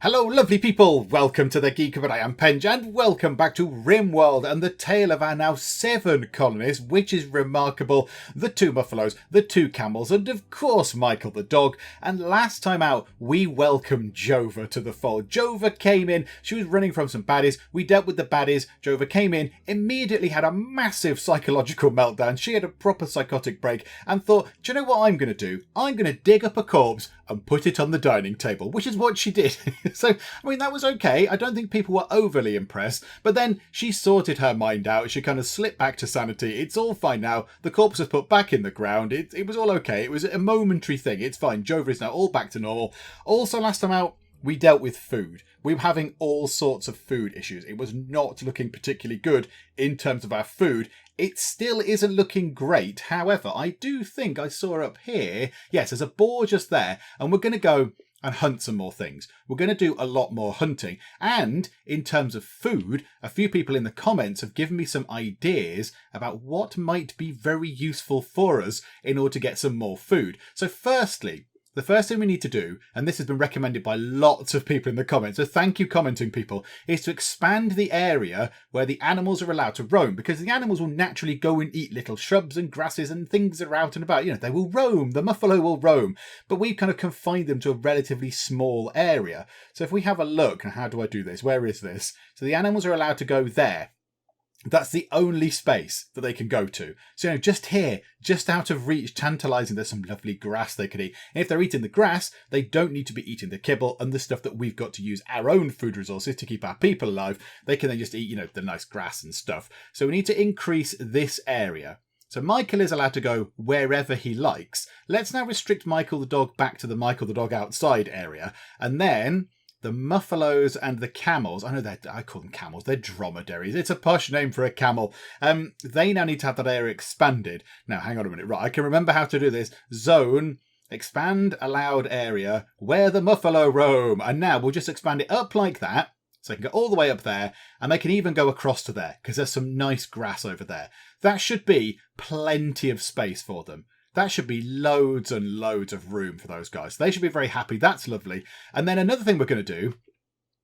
Hello lovely people, welcome to the Geek, but I am Penj, and welcome back to Rimworld and the tale of our now 7 colonists, which is remarkable. The 2 buffaloes, the 2 camels, and of course Michael the dog. And last time out, we welcomed Jova to the fold. Jova came in, she was running from some baddies, we dealt with the baddies, Jova came in, immediately had a massive psychological meltdown, she had a proper psychotic break, and thought, do you know what I'm going to do? I'm going to dig up a corpse and put it on the dining table, which is what she did. So, I mean, that was okay. I don't think people were overly impressed. But then she sorted her mind out. She kind of slipped back to sanity. It's all fine now. The corpse was put back in the ground. It was all okay. It was a momentary thing. It's fine. Jova is now all back to normal. Also, last time out, we dealt with food. We were having all sorts of food issues. It was not looking particularly good in terms of our food. It still isn't looking great. However, I do think I saw up here, yes, there's a boar just there, and we're going to go and hunt some more things. We're going to do a lot more hunting. And in terms of food, a few people in the comments have given me some ideas about what might be very useful for us in order to get some more food. So firstly, the first thing we need to do, and this has been recommended by lots of people in the comments, so thank you commenting people, is to expand the area where the animals are allowed to roam, because the animals will naturally go and eat little shrubs and grasses and things that are out and about. You know, they will roam, the muffalo will roam, but we've kind of confined them to a relatively small area. So if we have a look, and how do I do this? Where is this? So the animals are allowed to go there. That's the only space that they can go to. So, you know, just here, just out of reach, tantalising, there's some lovely grass they could eat. And if they're eating the grass, they don't need to be eating the kibble and the stuff that we've got to use our own food resources to keep our people alive. They can then just eat, you know, the nice grass and stuff. So we need to increase this area. So Michael is allowed to go wherever he likes. Let's now restrict Michael the dog back to the Michael the dog outside area. And then the muffalos and the camels, I call them camels, they're dromedaries. It's a posh name for a camel. They now need to have that area expanded. Now, hang on a minute. Right, I can remember how to do this. Zone, expand allowed area where the muffalo roam. And now we'll just expand it up like that. So they can go all the way up there, and they can even go across to there, because there's some nice grass over there. That should be plenty of space for them. That should be loads and loads of room for those guys. They should be very happy. That's lovely. And then another thing we're going to do,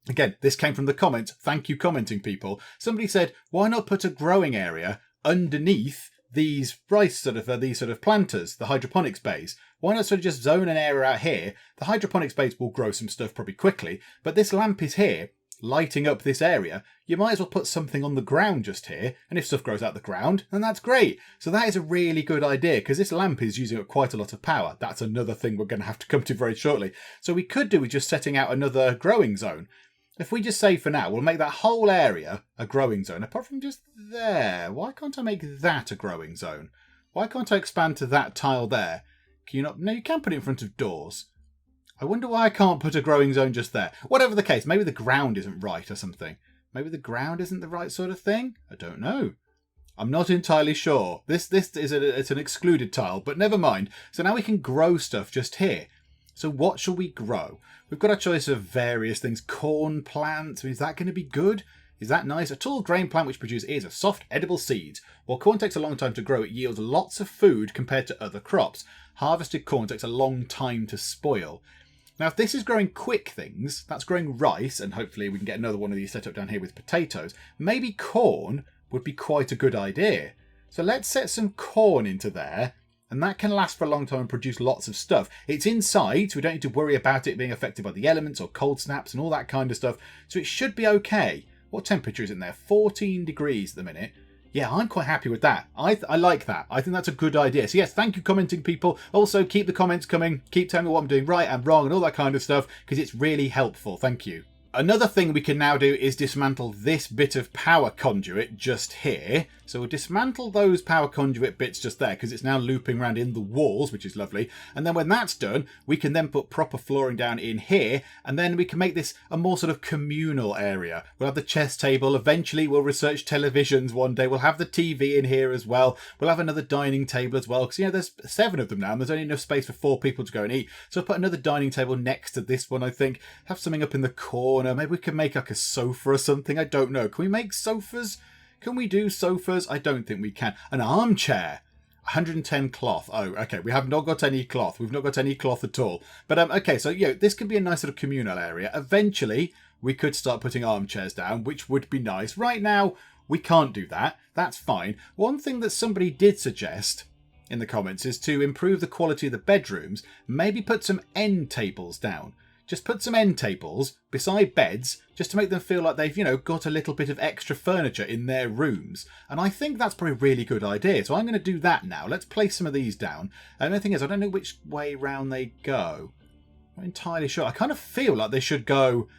again, this came from the comments. Thank you, commenting people. Somebody said, why not put a growing area underneath these these sort of planters, the hydroponics bays? Why not sort of just zone an area out here? The hydroponics bays will grow some stuff probably quickly, but this lamp is here, lighting up this area. You might as well put something on the ground just here, and if stuff grows out the ground, then that's great. So that is a really good idea, because this lamp is using up quite a lot of power. That's another thing we're going to have to come to very shortly. So we could do with just setting out another growing zone. If we just say for now, we'll make that whole area a growing zone, apart from just there. Why can't I make that a growing zone? Why can't I expand to that tile there? Can you not? No, you can put it in front of doors. I wonder why I can't put a growing zone just there. Whatever the case, maybe the ground isn't right or something. Maybe the ground isn't the right sort of thing? I don't know. I'm not entirely sure. This is it's an excluded tile, but never mind. So now we can grow stuff just here. So what shall we grow? We've got a choice of various things. Corn plants. Is that going to be good? Is that nice? A tall grain plant which produces ears of soft, edible seeds. While corn takes a long time to grow, it yields lots of food compared to other crops. Harvested corn takes a long time to spoil. Now, if this is growing quick things, that's growing rice, and hopefully we can get another one of these set up down here with potatoes, maybe corn would be quite a good idea. So let's set some corn into there, and that can last for a long time and produce lots of stuff. It's inside, so we don't need to worry about it being affected by the elements or cold snaps and all that kind of stuff, so it should be okay. What temperature is in there? 14 degrees at the minute. Yeah, I'm quite happy with that. I like that. I think that's a good idea. So yes, thank you commenting people. Also, keep the comments coming. Keep telling me what I'm doing right and wrong and all that kind of stuff, because it's really helpful. Thank you. Another thing we can now do is dismantle this bit of power conduit just here. So we'll dismantle those power conduit bits just there, because it's now looping around in the walls, which is lovely. And then when that's done, we can then put proper flooring down in here, and then we can make this a more sort of communal area. We'll have the chess table. Eventually we'll research televisions one day. We'll have the TV in here as well. We'll have another dining table as well, because, you know, there's 7 of them now, and there's only enough space for 4 people to go and eat. So I'll put another dining table next to this one, I think. Have something up in the corner. Maybe we can make like a sofa or something. I don't know. Can we make sofas? Can we do sofas? I don't think we can. An armchair. 110 cloth. Oh, okay. We have not got any cloth. We've not got any cloth at all. But, okay, so, this could be a nice sort of communal area. Eventually, we could start putting armchairs down, which would be nice. Right now, we can't do that. That's fine. One thing that somebody did suggest in the comments is to improve the quality of the bedrooms, maybe put some end tables down. Just put some end tables beside beds just to make them feel like they've, got a little bit of extra furniture in their rooms. And I think that's probably a really good idea. So I'm going to do that now. Let's place some of these down. And the thing is, I don't know which way round they go. I'm not entirely sure. I kind of feel like they should go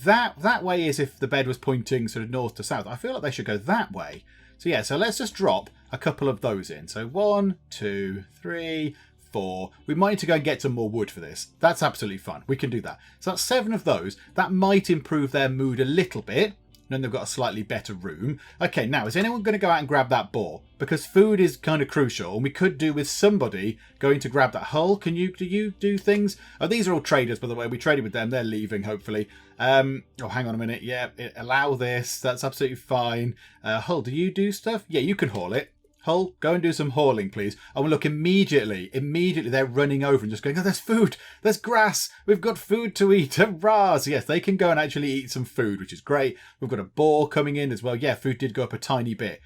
that way is if the bed was pointing sort of north to south. I feel like they should go that way. So so let's just drop a couple of those in. So 1, 2, 3, 4. We might need to go and get some more wood for this. That's absolutely fun. We can do that. So that's 7 of those. That might improve their mood a little bit. And then they've got a slightly better room. Okay, now, is anyone going to go out and grab that boar? Because food is kind of crucial, and we could do with somebody going to grab that hull. Do you do things? Oh, these are all traders, by the way. We traded with them. They're leaving, hopefully. Oh, hang on a minute. Yeah, allow this. That's absolutely fine. Hull, do you do stuff? Yeah, you can haul it. Hull, go and do some hauling, please. And we'll look immediately they're running over and just going, oh, there's food, there's grass, we've got food to eat, hurrah! So yes, they can go and actually eat some food, which is great. We've got a boar coming in as well. Yeah, food did go up a tiny bit.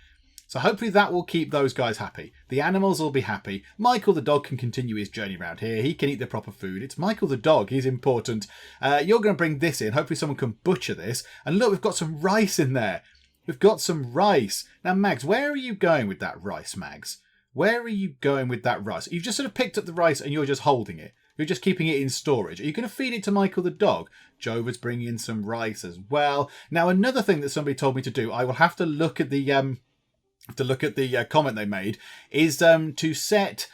So hopefully that will keep those guys happy. The animals will be happy. Michael the dog can continue his journey around here. He can eat the proper food. It's Michael the dog. He's important. You're going to bring this in. Hopefully someone can butcher this. And look, we've got some rice in there. We've got some rice. Now, Mags, where are you going with that rice, Mags? Where are you going with that rice? You've just sort of picked up the rice and you're just holding it. You're just keeping it in storage. Are you going to feed it to Michael the dog? Jova's bringing in some rice as well. Now, another thing that somebody told me to do, I will have to look at the comment they made, is to set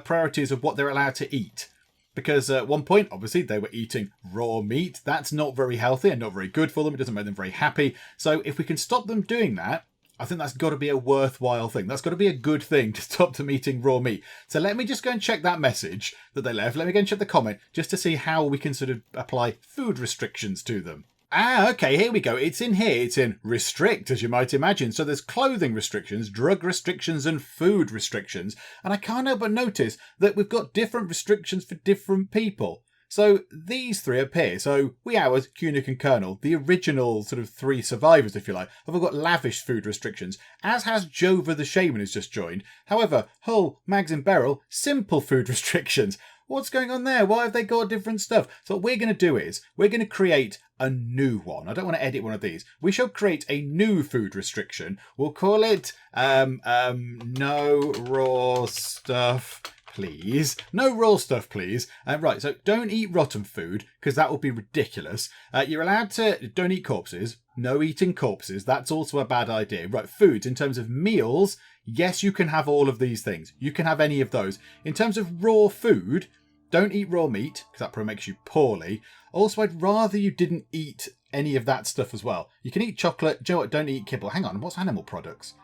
priorities of what they're allowed to eat. Because at one point, obviously, they were eating raw meat. That's not very healthy and not very good for them. It doesn't make them very happy. So if we can stop them doing that, I think that's got to be a worthwhile thing. That's got to be a good thing to stop them eating raw meat. So let me just go and check that message that they left. Let me go and check the comment just to see how we can sort of apply food restrictions to them. Ah, okay, here we go. It's in here. It's in restrict, as you might imagine. So there's clothing restrictions, drug restrictions, and food restrictions. And I can't help but notice that we've got different restrictions for different people. So these 3 appear. So we ours, Kunik and Colonel, the original sort of 3 survivors, if you like, have all got lavish food restrictions, as has Jova the Shaman who's just joined. However, Hull, Mags and Beryl, simple food restrictions. What's going on there? Why have they got different stuff? So what we're going to do is we're going to create a new one. I don't want to edit one of these. We shall create a new food restriction. We'll call it no raw stuff, please. No raw stuff, please. Right, so don't eat rotten food because that will be ridiculous. You're allowed to don't eat corpses. No eating corpses. That's also a bad idea. Right, foods in terms of meals. Yes, you can have all of these things. You can have any of those. In terms of raw food, don't eat raw meat, because that probably makes you poorly. Also, I'd rather you didn't eat any of that stuff as well. You can eat chocolate. Do you know what? Don't eat kibble. Hang on, what's animal products?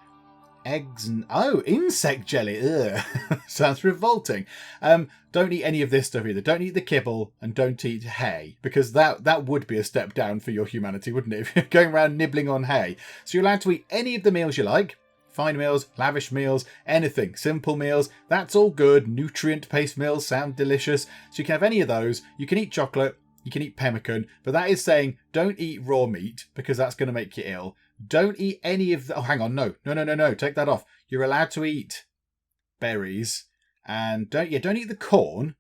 Eggs and... Oh, insect jelly. Ugh. Sounds revolting. Don't eat any of this stuff either. Don't eat the kibble and don't eat hay, because that would be a step down for your humanity, wouldn't it? If you're going around nibbling on hay. So you're allowed to eat any of the meals you like. Fine meals, lavish meals, anything. Simple meals, that's all good. Nutrient-based meals sound delicious. So you can have any of those. You can eat chocolate, you can eat pemmican, but that is saying don't eat raw meat because that's going to make you ill. Don't eat any of the... Oh, hang on, no, take that off. You're allowed to eat berries and don't eat the corn.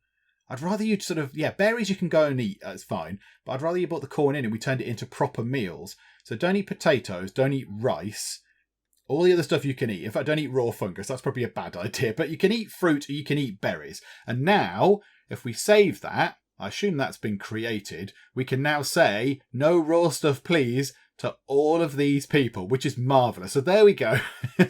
I'd rather you sort of... Yeah, berries you can go and eat, that's fine. But I'd rather you brought the corn in and we turned it into proper meals. So don't eat potatoes, don't eat rice. All the other stuff you can eat. In fact, don't eat raw fungus. That's probably a bad idea. But you can eat fruit or you can eat berries. And now, if we save that, I assume that's been created, we can now say, no raw stuff, please, to all of these people, which is marvellous. So there we go.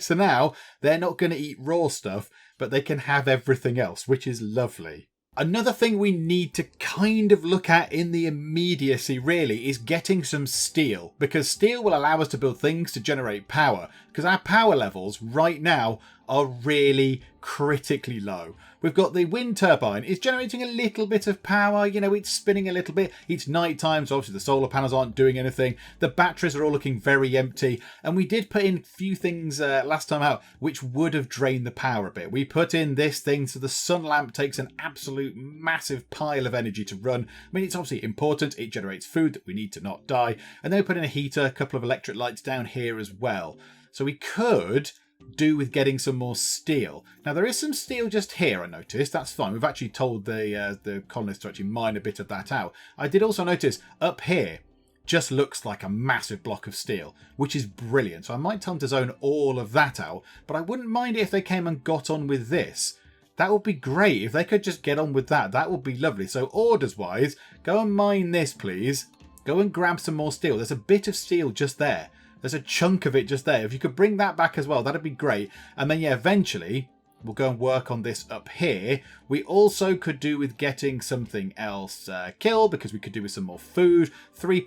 So now, they're not going to eat raw stuff, but they can have everything else, which is lovely. Another thing we need to kind of look at in the immediacy, really, is getting some steel. Because steel will allow us to build things to generate power. Because our power levels right now are really critically low. We've got the wind turbine. It's generating a little bit of power. You know, it's spinning a little bit. It's night time, so obviously the solar panels aren't doing anything. The batteries are all looking very empty. And we did put in a few things last time out which would have drained the power a bit. We put in this thing so the sun lamp takes an absolute massive pile of energy to run. I mean, it's obviously important. It generates food that we need to not die. And then we put in a heater, a couple of electric lights down here as well. So we could do with getting some more steel. Now there is some steel just here, I noticed. That's fine. We've actually told the colonists to actually mine a bit of that out. I did also notice up here just looks like a massive block of steel, which is brilliant. So I might tell them to zone all of that out, but I wouldn't mind it if they came and got on with this. That would be great. If they could just get on with that, that would be lovely. So orders wise, go and mine this, please. Go and grab some more steel. There's a bit of steel just there. There's a chunk of it just there. If you could bring that back as well, that'd be great. And then, yeah, eventually we'll go and work on this up here. We also could do with getting something else killed, because we could do with some more food. Three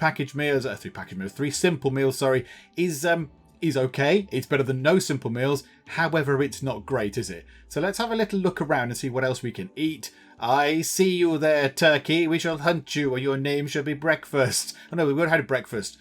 simple meals, sorry, is okay. It's better than no simple meals. However, it's not great, is it? So let's have a little look around and see what else we can eat. I see you there, turkey. We shall hunt you, or your name shall be breakfast. Oh no, we would have had breakfast.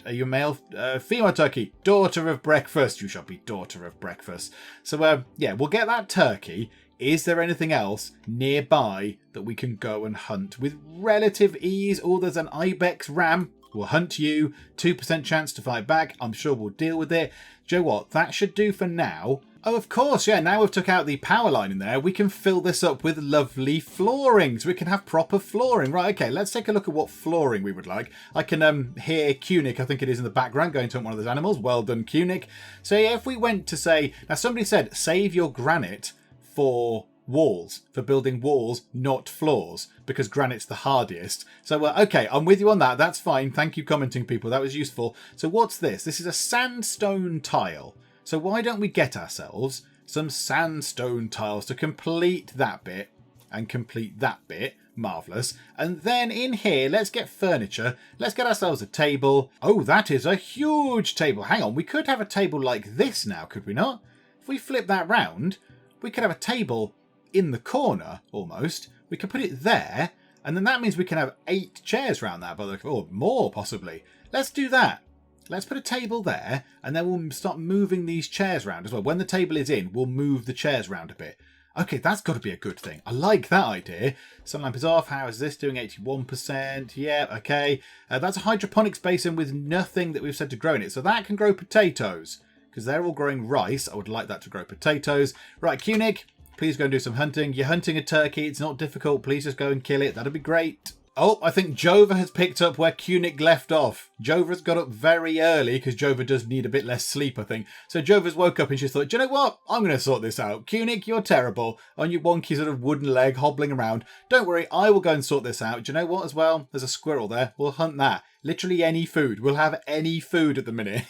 Are you male? Female turkey. Daughter of breakfast. You shall be daughter of breakfast. So, yeah, we'll get that turkey. Is there anything else nearby that we can go and hunt with relative ease? Oh, there's an ibex ram. We'll hunt you. 2% chance to fight back. I'm sure we'll deal with it. Do you know what? That should do for now. Oh, of course, yeah, now we've took out the power line in there, we can fill this up with lovely flooring. So we can have proper flooring. Right, okay, let's take a look at what flooring we would like. I can hear Cunic, I think it is in the background, going to hunt one of those animals. Well done, Cunic. So yeah, if we went to say... Now, somebody said, save your granite for walls, for building walls, not floors, because granite's the hardiest. So, okay, I'm with you on that. That's fine. Thank you, commenting people. That was useful. So what's this? This is a sandstone tile. So why don't we get ourselves some sandstone tiles to complete that bit and complete that bit. Marvellous. And then in here, let's get furniture. Let's get ourselves a table. Oh, that is a huge table. Hang on, we could have a table like this now, could we not? If we flip that round, we could have a table in the corner, almost. We could put it there, and then that means we can have 8 chairs around that, or more possibly. Let's do that. Let's put a table there, and then we'll start moving these chairs around as well. When the table is in, we'll move the chairs around a bit. Okay, that's got to be a good thing. I like that idea. Sun lamp is off. How is this doing? 81%. Yeah, okay. That's a hydroponics basin with nothing that we've said to grow in it. So that can grow potatoes, because they're all growing rice. I would like that to grow potatoes. Right, Cunic, please go and do some hunting. You're hunting a turkey. It's not difficult. Please just go and kill it. That'd be great. Oh, I think Jova has picked up where Cunic left off. Jova's got up very early because Jova does need a bit less sleep, I think. So Jova's woke up and she's thought, do you know what? I'm going to sort this out. Cunic, you're terrible. On your wonky sort of wooden leg hobbling around. Don't worry, I will go and sort this out. Do you know what as well? There's a squirrel there. We'll hunt that. Literally any food. We'll have any food at the minute.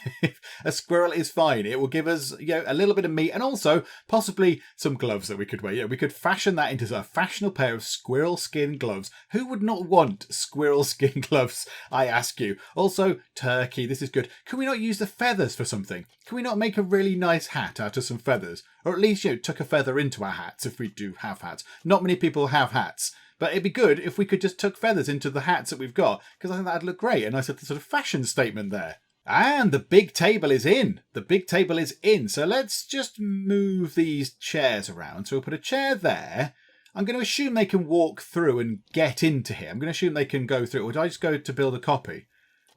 A squirrel is fine. It will give us, a little bit of meat and also possibly some gloves that we could wear. Yeah, we could fashion that into a fashionable pair of squirrel skin gloves. Who would not want squirrel skin gloves, I ask you? Also, turkey. This is good. Can we not use the feathers for something? Can we not make a really nice hat out of some feathers? Or at least, tuck a feather into our hats if we do have hats. Not many people have hats. But it'd be good if we could just tuck feathers into the hats that we've got, because I think that'd look great. And I said the sort of fashion statement there. And the big table is in. The big table is in. So let's just move these chairs around. So we'll put a chair there. I'm going to assume they can walk through and get into here. I'm going to assume they can go through. Or did I just go to build a copy?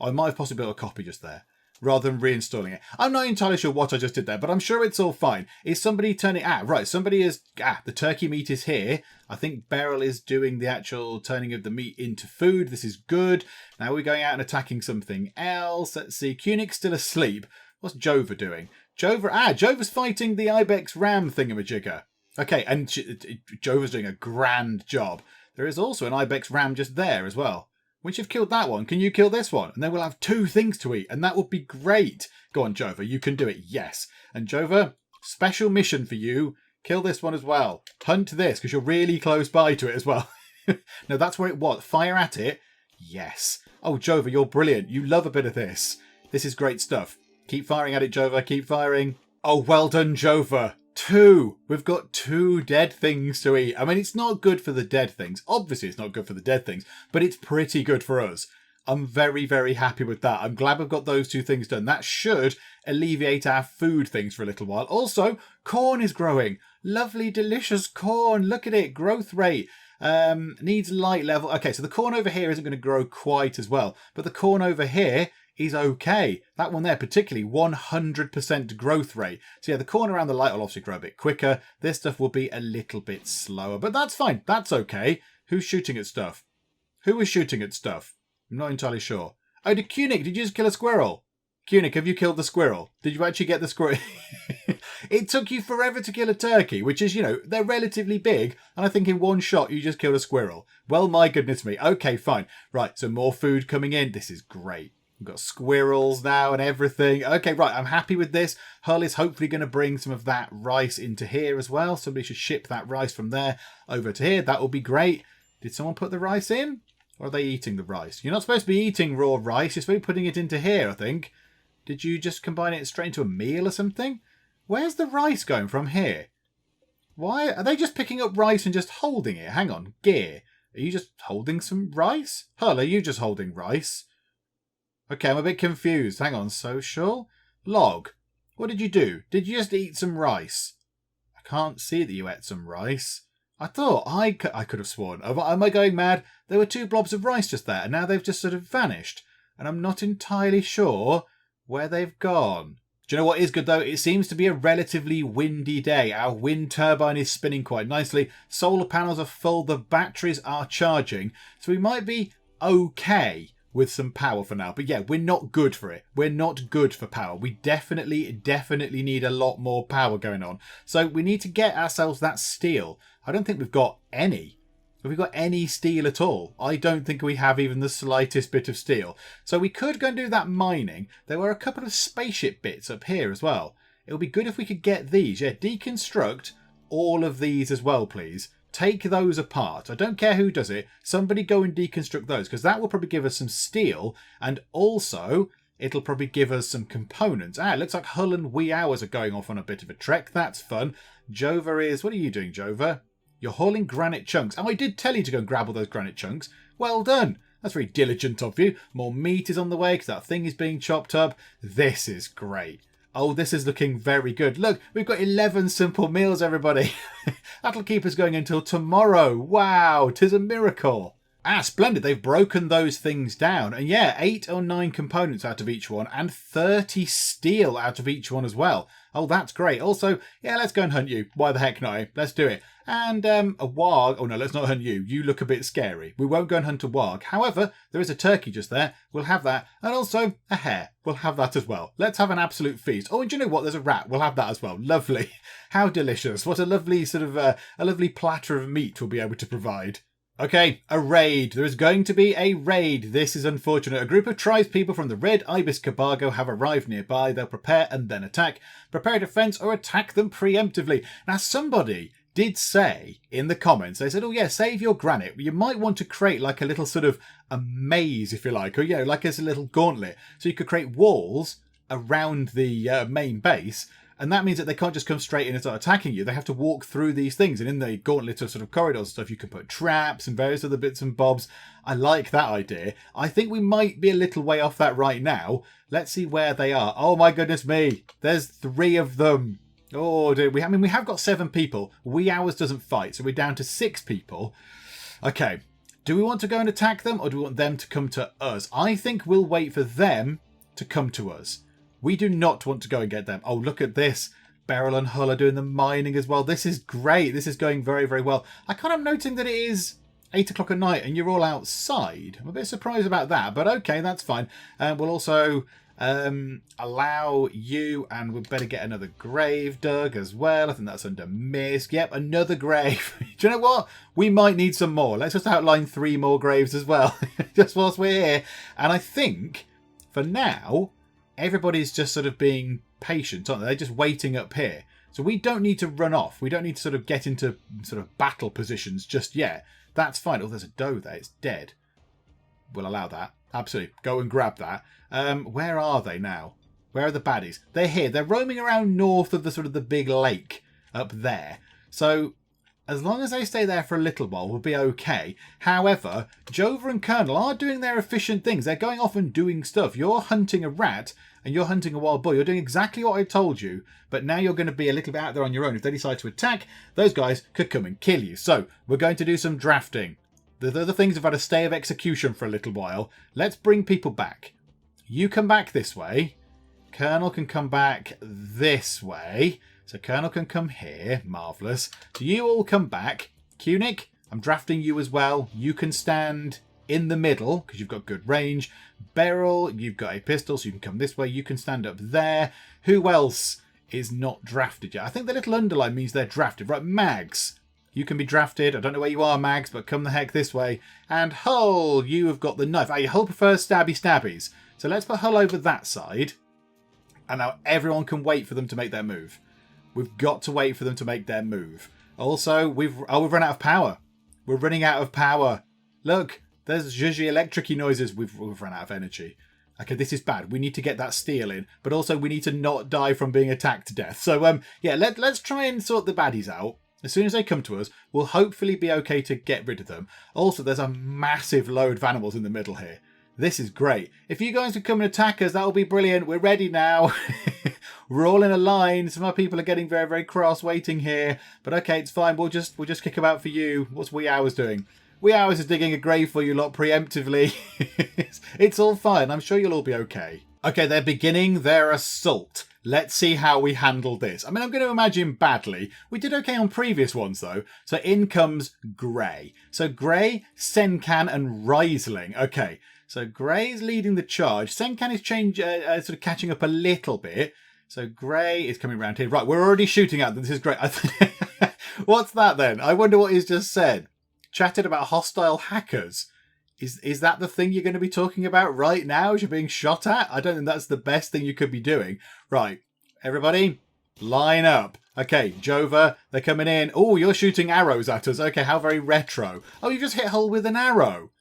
I might have possibly built a copy just there, rather than reinstalling it. I'm not entirely sure what I just did there, but I'm sure it's all fine. Is somebody turning... right, somebody is... the turkey meat is here. I think Beryl is doing the actual turning of the meat into food. This is good. Now we're going out and attacking something else. Let's see. Cunic's still asleep. What's Jova doing? Jova's fighting the Ibex Ram thingamajigger. Okay, and Jova's doing a grand job. There is also an Ibex Ram just there as well. Once you've killed that one, can you kill this one? And then we'll have 2 things to eat, and that would be great. Go on, Jova, you can do it, yes. And Jova, special mission for you. Kill this one as well. Hunt this, because you're really close by to it as well. No, that's where it was. Fire at it. Yes. Oh, Jova, you're brilliant. You love a bit of this. This is great stuff. Keep firing at it, Jova. Keep firing. Oh, well done, Jova. two. We've got two dead things to eat. I mean, it's not good for the dead things. Obviously, it's not good for the dead things, but it's pretty good for us. I'm very, very happy with that. I'm glad we've got those two things done. That should alleviate our food things for a little while. Also, corn is growing. Lovely, delicious corn. Look at it. Growth rate. Needs light level. Okay, so the corn over here isn't going to grow quite as well. But the corn over here is okay. That one there, particularly 100% growth rate. So yeah, the corn around the light will obviously grow a bit quicker. This stuff will be a little bit slower. But that's fine. That's okay. Who's shooting at stuff? Who is shooting at stuff? I'm not entirely sure. Oh, Kunik, did you just kill a squirrel? Kunik, have you killed the squirrel? Did you actually get the squirrel? It took you forever to kill a turkey, which is, you know, they're relatively big. And I think in one shot, you just killed a squirrel. Well, my goodness me. Okay, fine. Right, so more food coming in. This is great. We've got squirrels now and everything. Okay, right, I'm happy with this. Hull is hopefully going to bring some of that rice into here as well. Somebody should ship that rice from there over to here. That will be great. Did someone put the rice in? Or are they eating the rice? You're not supposed to be eating raw rice. You're supposed to be putting it into here, I think. Did you just combine it straight into a meal or something? Where's the rice going from here? Why? Are they just picking up rice and just holding it? Hang on. Gear. Are you just holding some rice? Hull, are you just holding rice? Okay, I'm a bit confused. Hang on. Social? Log. What did you do? Did you just eat some rice? I can't see that you ate some rice. I thought I could have sworn. Am I going mad? There were two blobs of rice just there, and now they've just sort of vanished. And I'm not entirely sure where they've gone. Do you know what is good, though? It seems to be a relatively windy day. Our wind turbine is spinning quite nicely. Solar panels are full. The batteries are charging. So we might be okay with some power for now. But yeah, we're not good for it. We're not good for power. We definitely need a lot more power going on. So we need to get ourselves that steel. I don't think we've got any. Have we got any steel at all? I don't think we have even the slightest bit of steel. So we could go and do that mining. There were a couple of spaceship bits up here as well. It would be good if we could get these. Yeah, deconstruct all of these as well, please. Take those apart. I don't care who does it. Somebody go and deconstruct those, because that will probably give us some steel, and also it'll probably give us some components. It looks like Hull and Wee Hours are going off on a bit of a trek. That's fun. Jova is... What are you doing, Jova? You're hauling granite chunks. Oh, I did tell you to go and grab all those granite chunks. Well done. That's very diligent of you. More meat is on the way because that thing is being chopped up. This is great. Oh, this is looking very good. Look, we've got 11 simple meals, everybody. That'll keep us going until tomorrow. Wow, 'tis a miracle. Splendid. They've broken those things down. And yeah, 8 or 9 components out of each one and 30 steel out of each one as well. Oh, that's great. Also, yeah, let's go and hunt you. Why the heck not? Let's do it. And a warg. Oh, no, let's not hunt you. You look a bit scary. We won't go and hunt a warg. However, there is a turkey just there. We'll have that. And also a hare. We'll have that as well. Let's have an absolute feast. Oh, and do you know what? There's a rat. We'll have that as well. Lovely. How delicious. What a lovely sort of a lovely platter of meat we'll be able to provide. Okay, a raid. There is going to be a raid. This is unfortunate. A group of tribespeople from the Red Ibis Cabargo have arrived nearby. They'll prepare and then attack. Prepare a defense or attack them preemptively. Now, somebody did say in the comments, they said, oh yeah, save your granite. You might want to create like a little sort of a maze, if you like, or yeah, like as a little gauntlet. So you could create walls around the main base. And that means that they can't just come straight in and start attacking you. They have to walk through these things. And in the gauntlet of sort of corridors and stuff, you can put traps and various other bits and bobs. I like that idea. I think we might be a little way off that right now. Let's see where they are. Oh my goodness me. There's 3 of them. Oh, dear. We have got 7 people. Wee Hours doesn't fight, so we're down to 6 people. Okay. Do we want to go and attack them, or do we want them to come to us? I think we'll wait for them to come to us. We do not want to go and get them. Oh, look at this. Beryl and Hull are doing the mining as well. This is great. This is going very, very well. I kind of noting that it is 8 o'clock at night and you're all outside. I'm a bit surprised about that, but okay, that's fine. We'll also allow you, and we'd better get another grave dug as well. I think that's under mist. Yep, another grave. Do you know what? We might need some more. Let's just outline 3 more graves as well, just whilst we're here. And I think for now, everybody's just sort of being patient, aren't they? They're just waiting up here. So we don't need to run off. We don't need to sort of get into sort of battle positions just yet. That's fine. Oh, there's a doe there. It's dead. We'll allow that. Absolutely. Go and grab that. Where are they now? Where are the baddies? They're here. They're roaming around north of the sort of the big lake. up there. So as long as they stay there for a little while, we'll be okay. However, Jova and Colonel are doing their efficient things. They're going off and doing stuff. You're hunting a rat and you're hunting a wild boar. You're doing exactly what I told you, but now you're going to be a little bit out there on your own. If they decide to attack, those guys could come and kill you. So we're going to do some drafting. The other things have had a stay of execution for a little while. Let's bring people back. You come back this way. Colonel can come back this way. So Colonel can come here. Marvellous. So you all come back. Cunic, I'm drafting you as well. You can stand in the middle because you've got good range. Beryl, you've got a pistol, so you can come this way. You can stand up there. Who else is not drafted yet? I think the little underline means they're drafted. Right, Mags, you can be drafted. I don't know where you are, Mags, but come the heck this way. And Hull, you have got the knife. Hull prefers stabbies. So let's put Hull over that side. And now everyone can wait for them to make their move. We've got to wait for them to make their move. Also, we've run out of power. We're running out of power. Look, there's zhuzhy electric-y noises. We've run out of energy. Okay, this is bad. We need to get that steel in. But also, we need to not die from being attacked to death. So, yeah, let's try and sort the baddies out. As soon as they come to us, we'll hopefully be okay to get rid of them. Also, there's a massive load of animals in the middle here. This is great. If you guys could come and attack us, that'll be brilliant. We're ready now. We're all in a line. Some of our people are getting very, very cross waiting here. But okay, it's fine. We'll just kick them out for you. What's Wee Hours doing? Wee Hours is digging a grave for you lot preemptively. It's all fine. I'm sure you'll all be okay. Okay, they're beginning their assault. Let's see how we handle this. I mean, I'm going to imagine badly. We did okay on previous ones, though. So in comes Grey. So Grey, Senkan, and Riesling. Okay, so Grey's leading the charge. Senkan is sort of catching up a little bit. So Grey is coming around here. Right, we're already shooting at them. This is great. What's that then? I wonder what he's just said. Chatted about hostile hackers. Is that the thing you're going to be talking about right now as you're being shot at? I don't think that's the best thing you could be doing. Right, everybody, line up. Okay, Jova, they're coming in. Oh, you're shooting arrows at us. Okay, how very retro. Oh, you just hit Hull with an arrow.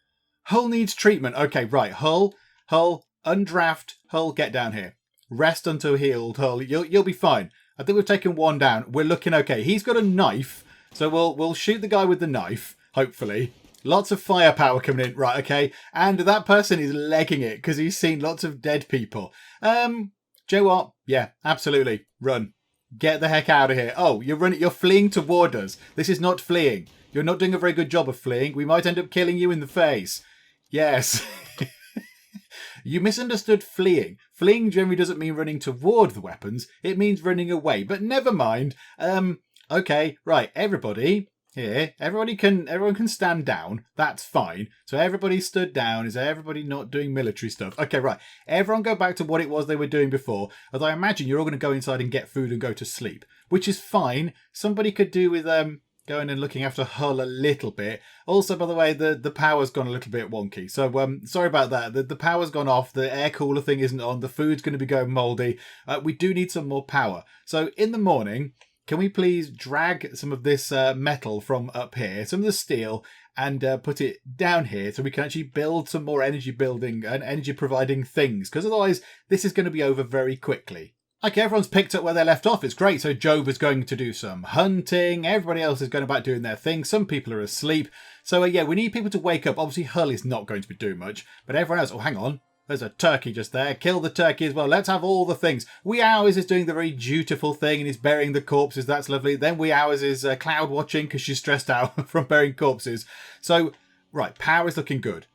Hull needs treatment. Okay, right, Hull, undraft. Hull, get down here. Rest until healed, Hull. You'll be fine. I think we've taken one down. We're looking okay. He's got a knife, so we'll shoot the guy with the knife, hopefully. Lots of firepower coming in. Right, okay. And that person is legging it because he's seen lots of dead people. Joe what? Yeah, absolutely. Run. Get the heck out of here. Oh, you're fleeing toward us. This is not fleeing. You're not doing a very good job of fleeing. We might end up killing you in the face. Yes. You misunderstood fleeing. Fleeing generally doesn't mean running toward the weapons. It means running away. But never mind. Okay, right, everybody here. Everyone can stand down. That's fine. So everybody stood down. Is everybody not doing military stuff? Okay, right. Everyone go back to what it was they were doing before. Although I imagine you're all going to go inside and get food and go to sleep, which is fine. Somebody could do with going and looking after Hull a little bit. Also, by the way, the power's gone a little bit wonky. So sorry about that. The power's gone off. The air cooler thing isn't on. The food's going to be going mouldy. We do need some more power. So in the morning, can we please drag some of this metal from up here, some of the steel, and put it down here so we can actually build some more energy building and energy providing things? Because otherwise, this is going to be over very quickly. Okay, everyone's picked up where they left off. It's great. So Jove is going to do some hunting. Everybody else is going about doing their thing. Some people are asleep. So yeah, we need people to wake up. Obviously, Hull is not going to be doing much. But everyone else... Oh, hang on. There's a turkey just there. Kill the turkey as well. Let's have all the things. Wee Hours is doing the very dutiful thing and is burying the corpses. That's lovely. Then Wee Hours is cloud watching because she's stressed out from burying corpses. So, right, power is looking good.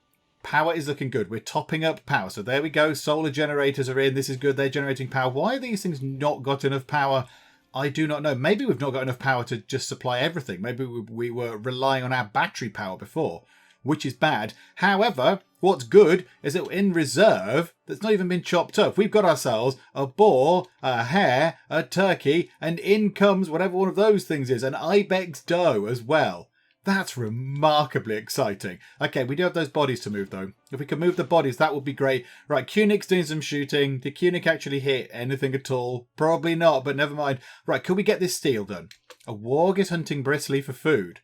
Power is looking good. We're topping up power. So there we go. Solar generators are in. This is good. They're generating power. Why are these things not got enough power? I do not know. Maybe we've not got enough power to just supply everything. Maybe we were relying on our battery power before, which is bad. However, what's good is that in reserve, that's not even been chopped up, we've got ourselves a boar, a hare, a turkey, and in comes whatever one of those things is, an ibex doe as well. That's remarkably exciting. Okay, we do have those bodies to move, though. If we can move the bodies, that would be great. Right, Kunik's doing some shooting. Did Kunik actually hit anything at all? Probably not, but never mind. Right, could we get this steel done? A warg is hunting Bristly for food.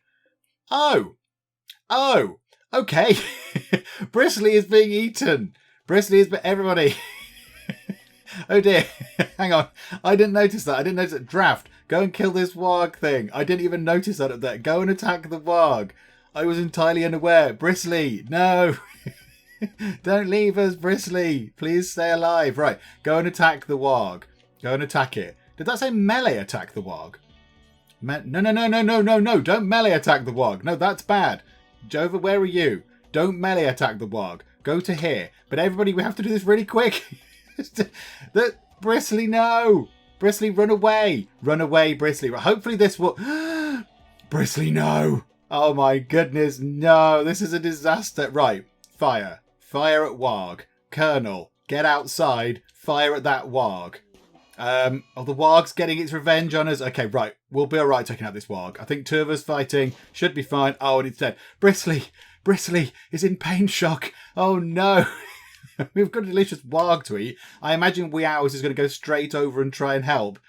Oh! Okay. Bristly is being eaten. Bristly is... Everybody... Oh dear. Hang on. I didn't notice that. I didn't notice that. Draft. Go and kill this warg thing. I didn't even notice that up there. Go and attack the warg. I was entirely unaware. Bristly. No. Don't leave us, Bristly. Please stay alive. Right. Go and attack the warg. Go and attack it. Did that say melee attack the warg? No. Don't melee attack the warg. No, that's bad. Jova, where are you? Don't melee attack the warg. Go to here. But everybody, we have to do this really quick. Bristly, no. Bristly, run away. Run away, Bristly. Hopefully this will... Bristly, no. Oh my goodness, no. This is a disaster. Right. Fire. Fire at warg. Colonel, get outside. Fire at that warg. The warg's getting its revenge on us. Okay, right. We'll be all right taking out this warg. I think 2 of us fighting should be fine. Oh, and it's dead. Bristly is in pain shock. Oh, no. We've got a delicious warg to eat. I imagine Wee Hours is going to go straight over and try and help.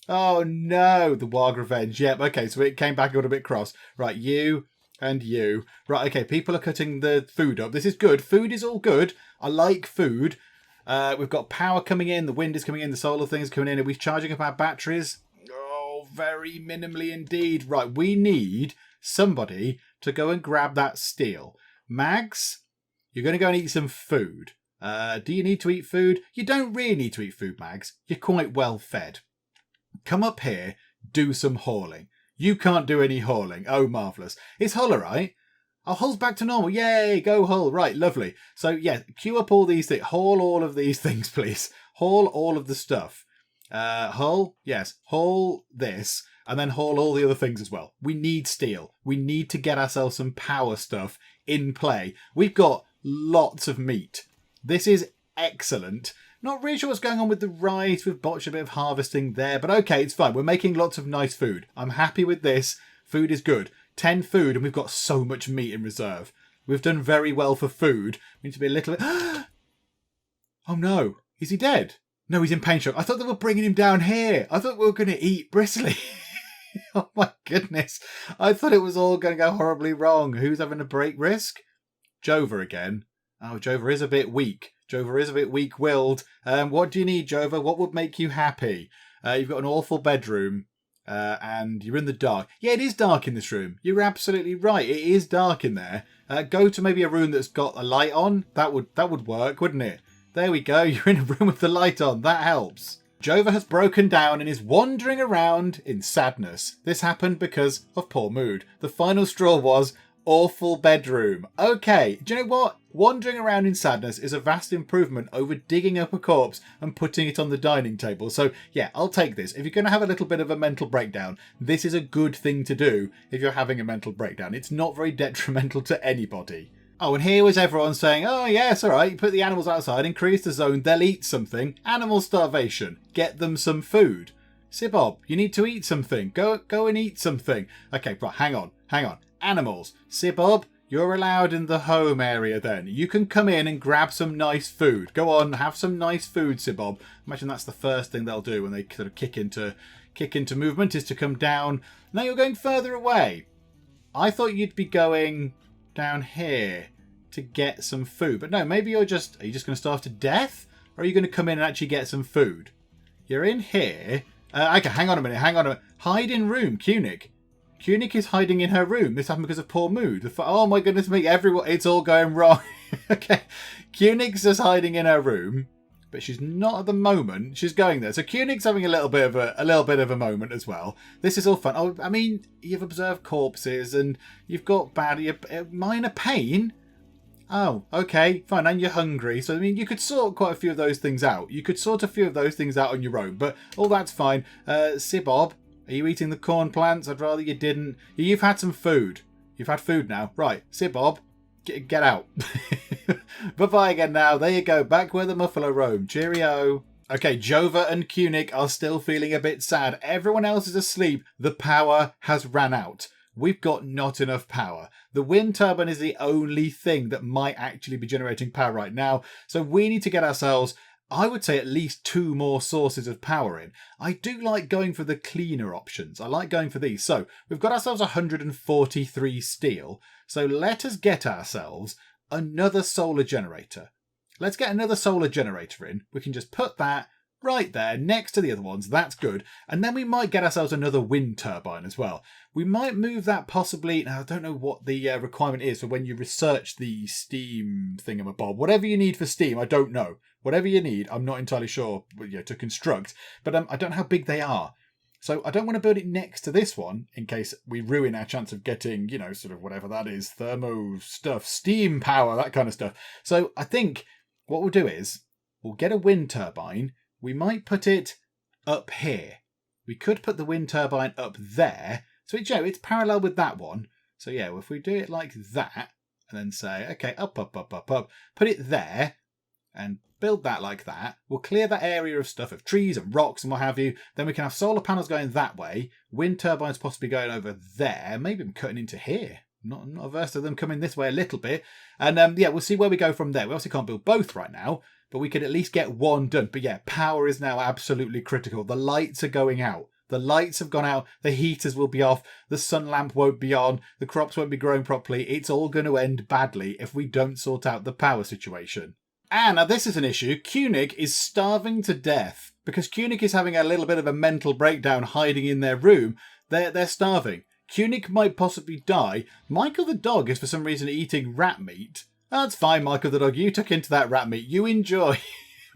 Oh, no. The warg revenge. Yep, okay, so it came back a little bit cross. Right, you and you. Right, okay, people are cutting the food up. This is good. Food is all good. I like food. We've got power coming in, the wind is coming in, the solar thing is coming in. Are we charging up our batteries? Oh, very minimally indeed. Right, we need somebody to go and grab that steel. Mags, you're going to go and eat some food. Do you need to eat food? You don't really need to eat food, Mags. You're quite well fed. Come up here, do some hauling. You can't do any hauling. Oh, marvellous. Is Hull all right? Oh, Hull's back to normal. Yay, go Hull. Right, lovely. So, yeah, queue up all these things. Haul all of these things, please. Haul all of the stuff. Hull, yes. Haul this, and then haul all the other things as well. We need steel. We need to get ourselves some power stuff in play. We've got lots of meat. This is excellent. Not really sure what's going on with the rice. We've botched a bit of harvesting there, but okay, it's fine. We're making lots of nice food. I'm happy with this. Food is good. 10 food, and we've got so much meat in reserve. We've done very well for food. We need to be a little bit... Oh no, is he dead? No, he's in pain shock. I thought they were bringing him down here. I thought we were going to eat Bristly. Oh my goodness. I thought it was all going to go horribly wrong. Who's having a break risk? Jova again. Oh, Jova is a bit weak. Jova is a bit weak-willed. What do you need, Jova? What would make you happy? You've got an awful bedroom. And you're in the dark. Yeah, it is dark in this room. You're absolutely right. It is dark in there. Go to maybe a room that's got a light on. That would work, wouldn't it? There we go. You're in a room with the light on. That helps. Jova has broken down and is wandering around in sadness. This happened because of poor mood. The final straw was awful bedroom. Okay, do you know what? Wandering around in sadness is a vast improvement over digging up a corpse and putting it on the dining table. So yeah, I'll take this. If you're going to have a little bit of a mental breakdown, this is a good thing to do if you're having a mental breakdown. It's not very detrimental to anybody. Oh, and here was everyone saying, oh yes, all right, put the animals outside, increase the zone, they'll eat something. Animal starvation. Get them some food. Sibob, you need to eat something. Go and eat something. Okay, right, hang on. Animals. Sibob, you're allowed in the home area then. You can come in and grab some nice food. Go on, have some nice food, Sibob. Imagine that's the first thing they'll do when they sort of kick into movement, is to come down. Now you're going further away. I thought you'd be going down here to get some food. But no, maybe are you just going to starve to death? Or are you going to come in and actually get some food? You're in here. Okay, hang on a minute. Hide in room, Kunik. Kunik is hiding in her room. This happened because of poor mood. Oh my goodness me, everyone, it's all going wrong. Okay, Kunik's just hiding in her room, but she's not at the moment. She's going there. So Kunik's having a little bit of a moment as well. This is all fun. Oh, I mean, you've observed corpses and you've got minor pain. Oh, okay, fine. And you're hungry. So, I mean, you could sort quite a few of those things out. You could sort a few of those things out on your own, but all that's fine. Sibob, are you eating the corn plants? I'd rather you didn't. You've had some food. You've had food now. Right, Sibob, get out. Bye-bye again now. There you go. Back where the muffalo roam. Cheerio. Okay, Jova and Kunik are still feeling a bit sad. Everyone else is asleep. The power has ran out. We've got not enough power. The wind turbine is the only thing that might actually be generating power right now. So we need to get ourselves, I would say, at least 2 more sources of power in. I do like going for the cleaner options. I like going for these. So we've got ourselves 143 steel. So let us get ourselves another solar generator. Let's get another solar generator in. We can just put that right there next to the other ones. That's good. And then we might get ourselves another wind turbine as well. We might move that possibly. Now, I don't know what the requirement is for when you research the steam thingamabob. Whatever you need for steam, I don't know. Whatever you need, I'm not entirely sure to construct. But I don't know how big they are. So I don't want to build it next to this one in case we ruin our chance of getting, sort of whatever that is, thermo stuff, steam power, that kind of stuff. So I think what we'll do is we'll get a wind turbine. We might put it up here. We could put the wind turbine up there. So it's parallel with that one. So yeah, if we do it like that and then say, okay, up, put it there and build that like that. We'll clear that area of stuff, of trees and rocks and what have you. Then we can have solar panels going that way. Wind turbines possibly going over there. Maybe I'm cutting into here. I'm not averse to them coming this way a little bit. And we'll see where we go from there. We obviously can't build both right now, but we could at least get one done. But yeah, power is now absolutely critical. The lights are going out. The lights have gone out. The heaters will be off. The sun lamp won't be on. The crops won't be growing properly. It's all going to end badly if we don't sort out the power situation. And now this is an issue. Koenig is starving to death because Koenig is having a little bit of a mental breakdown hiding in their room. They're starving. Koenig might possibly die. Michael the dog is for some reason eating rat meat. That's fine, Michael the dog. You took into that rat meat. You enjoy.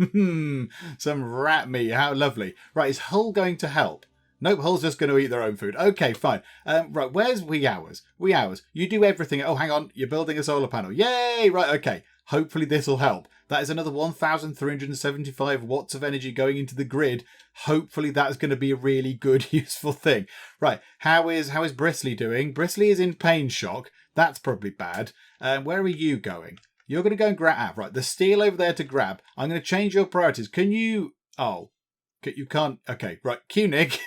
Some rat meat. How lovely. Right, is Hull going to help? Nope, Hull's just going to eat their own food. Okay, fine. Right, where's Wee Hours? Wee Hours, you do everything. Oh, hang on. You're building a solar panel. Yay! Right, okay. Hopefully this will help. That is another 1,375 watts of energy going into the grid. Hopefully that's going to be a really good, useful thing. Right, how is Brisley doing? Brisley is in pain shock. That's probably bad. Where are you going? You're going to go and grab... right, the steel over there to grab. I'm going to change your priorities. Can you... oh, you can't... okay, right, Koenig.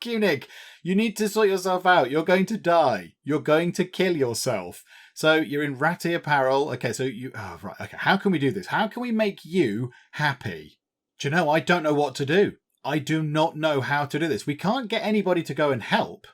Koenig, you need to sort yourself out. You're going to die. You're going to kill yourself. So you're in ratty apparel. Okay, so you... oh, right, okay. How can we do this? How can we make you happy? Do you know, I don't know what to do. I do not know how to do this. We can't get anybody to go and help.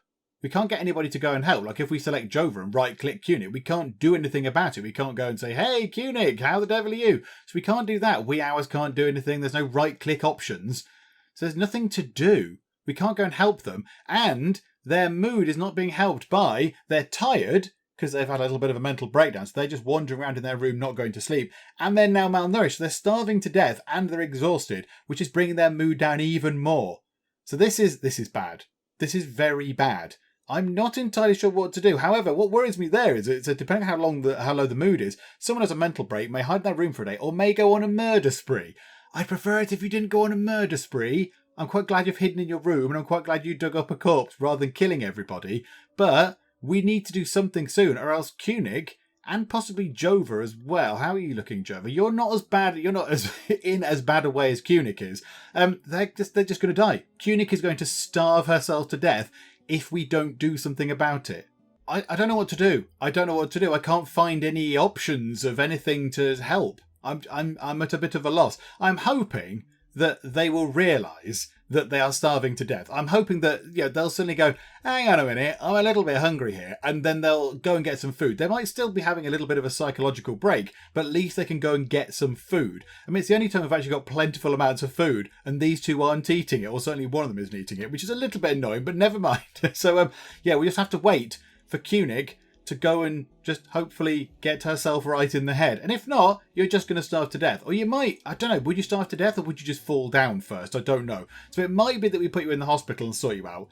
Like if we select Jova and right-click Koenig, we can't do anything about it. We can't go and say, hey, Koenig, how the devil are you? So we can't do that. Wee Hours can't do anything. There's no right-click options. So there's nothing to do. We can't go and help them. And their mood is not being helped by they're tired because they've had a little bit of a mental breakdown. So they're just wandering around in their room, not going to sleep. And they're now malnourished. So they're starving to death and they're exhausted, which is bringing their mood down even more. So this is bad. This is very bad. I'm not entirely sure what to do. However, what worries me there is depending on how low the mood is, someone has a mental break, may hide in their room for a day, or may go on a murder spree. I'd prefer it if you didn't go on a murder spree. I'm quite glad you've hidden in your room, and I'm quite glad you dug up a corpse rather than killing everybody. But we need to do something soon, or else Koenig and possibly Jova as well. How are you looking, Jova? You're not as bad. You're not as in as bad a way as Koenig is. They're just going to die. Koenig is going to starve herself to death if we don't do something about it. I don't know what to do. I can't find any options of anything to help. I'm at a bit of a loss. I'm hoping that they will realise that they are starving to death. I'm hoping that they'll suddenly go, hang on a minute, I'm a little bit hungry here, and then they'll go and get some food. They might still be having a little bit of a psychological break, but at least they can go and get some food. I mean, it's the only time we've actually got plentiful amounts of food, and these two aren't eating it, or certainly one of them isn't eating it, which is a little bit annoying, but never mind. So, we just have to wait for Koenig to go and just hopefully get herself right in the head. And if not, you're just going to starve to death. Or you might, I don't know, would you starve to death or would you just fall down first? I don't know. So it might be that we put you in the hospital and sort you out.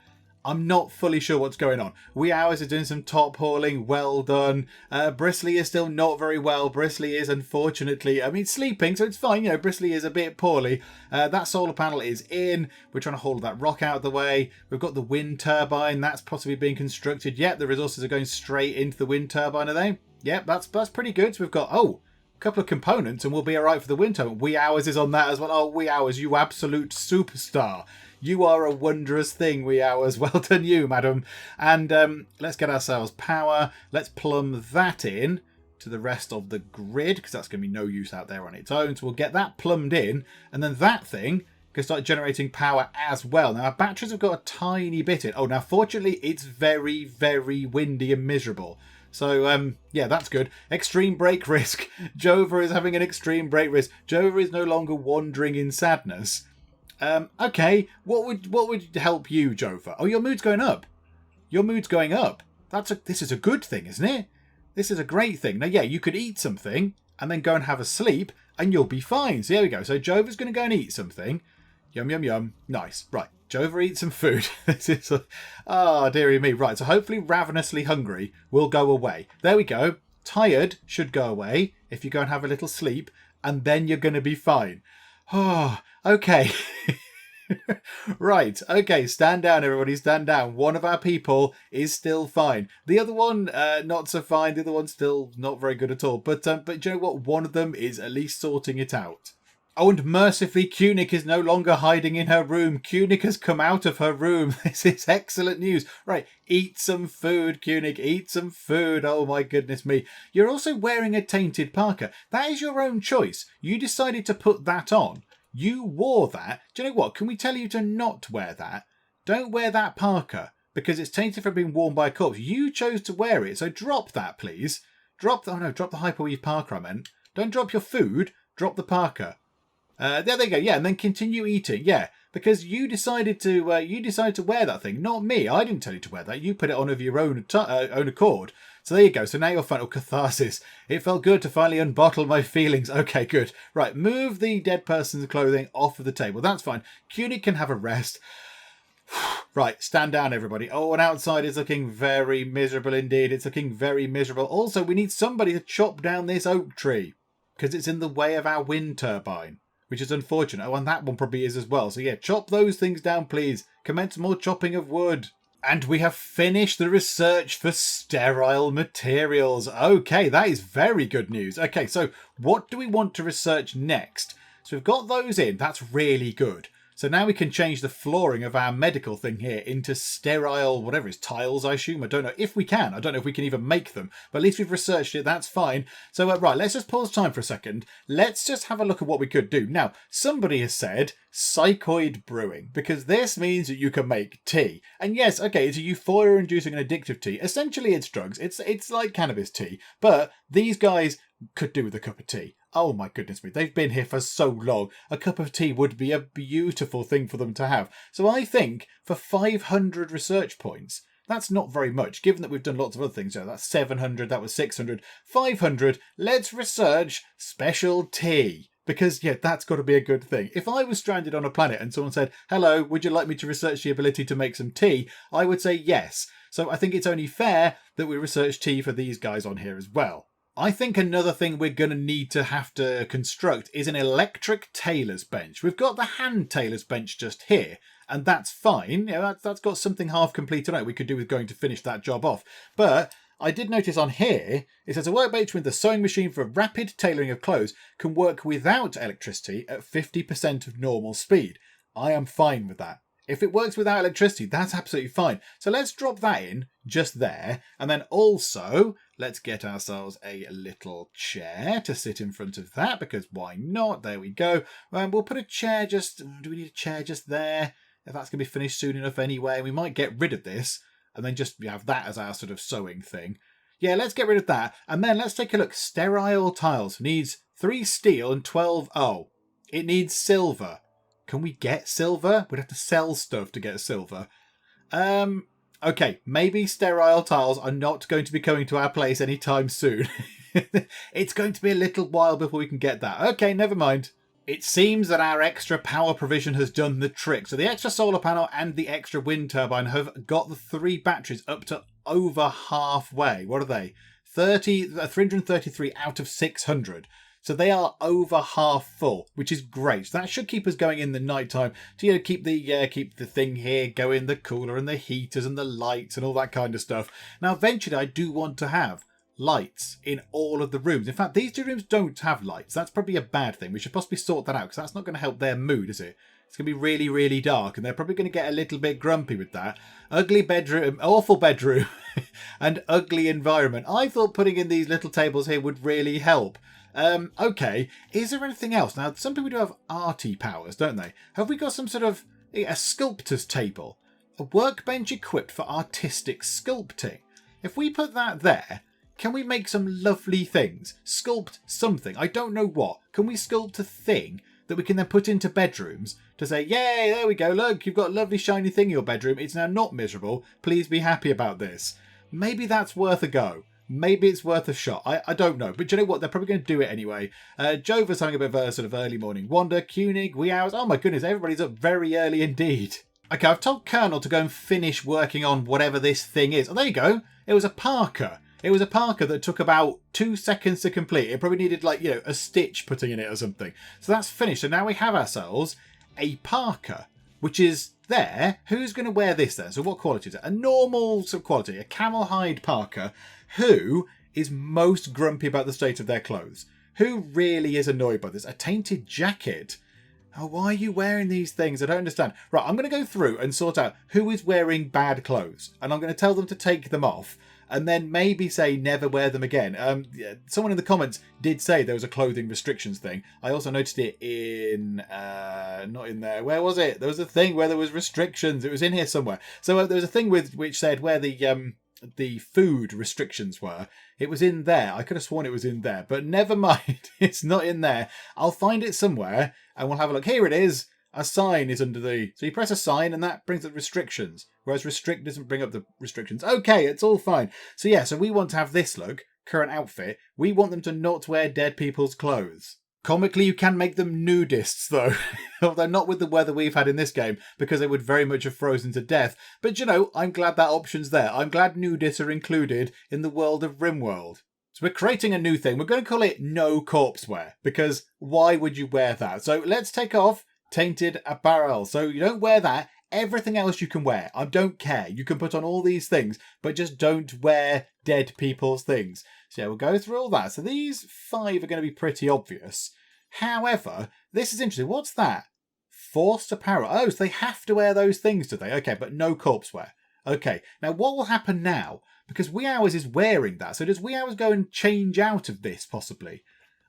I'm not fully sure what's going on. Wee Hours are doing some top hauling. Well done. Brisley is still not very well. Brisley is unfortunately, sleeping, so it's fine. Brisley is a bit poorly. That solar panel is in. We're trying to haul that rock out of the way. We've got the wind turbine. That's possibly being constructed. Yep, the resources are going straight into the wind turbine, are they? Yep, that's pretty good. So we've got, a couple of components and we'll be all right for the wind turbine. Wee Hours is on that as well. Oh, Wee Hours, you absolute superstar. You are a wondrous thing, Wee Hours. Well done you, madam. And let's get ourselves power. Let's plumb that in to the rest of the grid, because that's going to be no use out there on its own. So we'll get that plumbed in, and then that thing can start generating power as well. Now, our batteries have got a tiny bit in. Oh, now, fortunately, it's very, very windy and miserable. So, that's good. Extreme break risk. Jova is having an extreme break risk. Jova is no longer wandering in sadness. Okay, what would help you, Jova? Oh, your mood's going up. Your mood's going up. This is a good thing, isn't it? This is a great thing. Now, yeah, you could eat something and then go and have a sleep and you'll be fine. So there we go. So Jova's going to go and eat something. Yum, yum, yum. Nice. Right. Jova eat some food. Dearie me. Right. So hopefully ravenously hungry will go away. There we go. Tired should go away if you go and have a little sleep and then you're going to be fine. Oh, okay. Right, okay, stand down, everybody, stand down. One of our people is still fine. The other one, not so fine. The other one's still not very good at all. But you know what? One of them is at least sorting it out. Oh, and mercifully, Kunik is no longer hiding in her room. Kunik has come out of her room. This is excellent news. Right, eat some food, Kunik. Eat some food. Oh, my goodness me. You're also wearing a tainted parka. That is your own choice. You decided to put that on. You wore that. Do you know what? Can we tell you to not wear that? Don't wear that parka because it's tainted from being worn by a corpse. You chose to wear it, so drop that, please. Drop the hyperweave parka, I meant. Don't drop your food. Drop the parka. There they go. Yeah, and then continue eating. Yeah, because you decided to wear that thing, not me. I didn't tell you to wear that. You put it on of your own accord. So there you go. So now you're fine. Oh, catharsis. It felt good to finally unbottle my feelings. Okay, good. Right, move the dead person's clothing off of the table. That's fine. Cuny can have a rest. Right, stand down, everybody. Oh, and outside is looking very miserable indeed. It's looking very miserable. Also, we need somebody to chop down this oak tree because it's in the way of our wind turbine, which is unfortunate. Oh, and that one probably is as well. So yeah, chop those things down, please. Commence more chopping of wood. And we have finished the research for sterile materials. Okay, that is very good news. Okay, so what do we want to research next? So we've got those in. That's really good. So now we can change the flooring of our medical thing here into sterile, whatever it is, tiles, I assume. I don't know if we can. I don't know if we can even make them. But at least we've researched it. That's fine. So, right, let's just pause time for a second. Let's just have a look at what we could do. Now, somebody has said psychoid brewing, because this means that you can make tea. And yes, okay, it's a euphoria-inducing and addictive tea. Essentially, it's drugs. It's like cannabis tea. But these guys could do with a cup of tea. Oh my goodness me, they've been here for so long. A cup of tea would be a beautiful thing for them to have. So I think for 500 research points, that's not very much, given that we've done lots of other things. So that's 700, that was 600, 500. Let's research special tea. Because, yeah, that's got to be a good thing. If I was stranded on a planet and someone said, hello, would you like me to research the ability to make some tea? I would say yes. So I think it's only fair that we research tea for these guys on here as well. I think another thing we're going to have to construct is an electric tailor's bench. We've got the hand tailor's bench just here, and that's fine. You know, that's got something half complete on it we could do with going to finish that job off. But I did notice on here, it says a workbench with the sewing machine for rapid tailoring of clothes can work without electricity at 50% of normal speed. I am fine with that. If it works without electricity, that's absolutely fine. So let's drop that in just there. And then also, let's get ourselves a little chair to sit in front of that, because why not? There we go. We'll put a chair just... Do we need a chair just there? If that's going to be finished soon enough anyway. We might get rid of this and then just have that as our sort of sewing thing. Yeah, let's get rid of that. And then let's take a look. Sterile tiles. Needs 3 steel and 12... Oh, it needs silver. Can we get silver? We'd have to sell stuff to get silver. Okay, maybe sterile tiles are not going to be coming to our place anytime soon. It's going to be a little while before we can get that. Okay, never mind. It seems that our extra power provision has done the trick. So the extra solar panel and the extra wind turbine have got the 3 batteries up to over halfway. What are they? 333 out of 600. So they are over half full, which is great. So that should keep us going in the night time to keep the thing here going, the cooler and the heaters and the lights and all that kind of stuff. Now, eventually, I do want to have lights in all of the rooms. In fact, these 2 rooms don't have lights. That's probably a bad thing. We should possibly sort that out because that's not going to help their mood, is it? It's going to be really, really dark, and they're probably going to get a little bit grumpy with that. Ugly bedroom, awful bedroom, and ugly environment. I thought putting in these little tables here would really help. Okay, is there anything else? Now, some people do have arty powers, don't they? Have we got some sort of a sculptor's table? A workbench equipped for artistic sculpting. If we put that there, can we make some lovely things? Sculpt something. I don't know what. Can we sculpt a thing that we can then put into bedrooms to say, yay, there we go, look, you've got a lovely shiny thing in your bedroom. It's now not miserable. Please be happy about this. Maybe that's worth a go. Maybe it's worth a shot. I don't know. But you know what? They're probably going to do it anyway. Jova's having a bit of a sort of early morning wander. Koenig, wee hours. Oh my goodness, everybody's up very early indeed. Okay, I've told Colonel to go and finish working on whatever this thing is. Oh, there you go. It was a Parker. It was a Parker that took about 2 seconds to complete. It probably needed, like, a stitch putting in it or something. So that's finished. So now we have ourselves a Parker, which is there. Who's going to wear this then? So what quality is it? A normal sort of quality, a camel hide Parker. Who is most grumpy about the state of their clothes? Who really is annoyed by this? A tainted jacket. Oh, why are you wearing these things? I don't understand. Right, I'm going to go through and sort out who is wearing bad clothes. And I'm going to tell them to take them off. And then maybe say never wear them again. Someone in the comments did say there was a clothing restrictions thing. I also noticed it in... not in there. Where was it? There was a thing where there was restrictions. It was in here somewhere. So there was a thing which said where the food restrictions were. It was in there. I could have sworn it was in there, but never mind. It's not in there. I'll find it somewhere and we'll have a look. Here it is. A sign is under the... So you press a sign and that brings up restrictions, whereas restrict doesn't bring up the restrictions. Okay, it's all fine. So yeah, so we want to have this look, current outfit. We want them to not wear dead people's clothes. Comically, you can make them nudists, though. Although not with the weather we've had in this game, because they would very much have frozen to death. But, I'm glad that option's there. I'm glad nudists are included in the world of Rimworld. So we're creating a new thing. We're going to call it No Corpse Wear, because why would you wear that? So let's take off tainted apparel. So you don't wear that. Everything else you can wear. I don't care. You can put on all these things, but just don't wear dead people's things. So yeah, we'll go through all that. So these 5 are going to be pretty obvious. However, this is interesting. What's that? Forced apparel. Oh, so they have to wear those things, do they? Okay, but no corpse wear. Okay, now what will happen now? Because Wee Hours is wearing that. So does Wee Hours go and change out of this, possibly?